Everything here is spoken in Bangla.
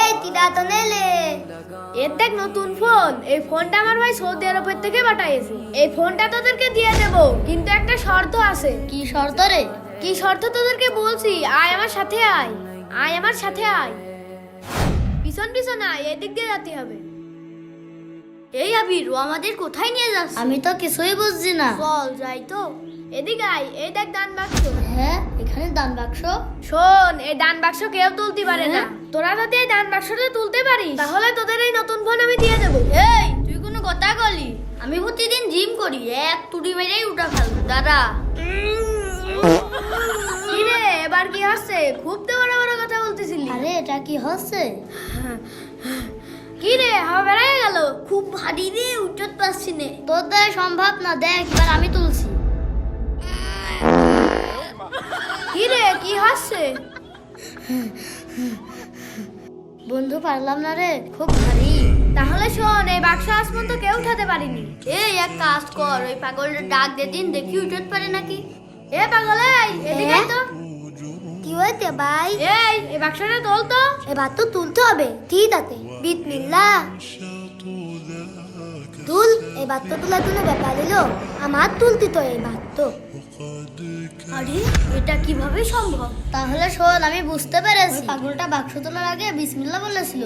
এই তিরা তো নেলে এর দেখ নতুন ফোন। এই ফোনটা আমার ভাই সৌদি আরবের থেকে পাঠাইছে। এই ফোনটা তোদেরকে দিয়ে দেব, কিন্তু একটা শর্ত আছে। কি শর্ত রে? কি শর্ত তোদেরকে বলছি, আয় আমার সাথে আয়, আয় আমার সাথে আয়। পিছন পিছন আয়, এদিক দিয়ে যেতে হবে। এই আবির, ও আমাদের কোথায় নিয়ে যাচ্ছে? আমি তো কিছুই বুঝছি না। চল যাই তো। এদিকে আয়, এই দেখ দান বাক্স। হ্যাঁ, এখানে দান বাক্স। শোন, এই দান বাক্স কেউ তুলতে পারে না। তোরা যদি এই দান বাক্সটা তুলতে পারিস, তাহলে তোদের এই নতুন ফোন আমি দিয়ে দেবো। এই, তুই কোনো কথা বলি? আমি প্রতিদিন জিম করি, এক তুড়ি মেরেই উঠা ফেলবো। দাদা কি রে, এবার কি হচ্ছে? খুব তো বড় বড় কথা বলতেছিলি। আরে এটা কি হচ্ছে? কি রে, হাওয়া বেড়ে গেল। খুব ভারী রে, উঠতে পারছি না। তোর দ্বারা সম্ভব না, দেখ এবার আমি তুলছি। কি রে, কি হচ্ছে? বন্ধু, পারলাম না রে, খুব ভারী। তাহলে শোন, এই বাক্স আজ পর্যন্ত কেউ উঠাতে পারিনি। এই এক কাজ কর, ওই পাগলটা ডাক দে দিন, দেখি উঠতে পারে নাকি। এ পাগল, এই এদিকে আয় তো। কি হয়েছে ভাই? এই বাক্সটা তোল তো। এবার তো তুলতে হবে, ঠিক আছে। বিসমিল্লাহ। তুল, এবার তো তুলা তুলে ব্যাপার এলো। আমার তুলতি তো এবার তো। আরে এটা কিভাবে সম্ভব? তাহলে শোন, আমি বুঝতে পেরেছি। পাগলটা বাক্স তোলার আগে বিসমিল্লাহ বলেছিল।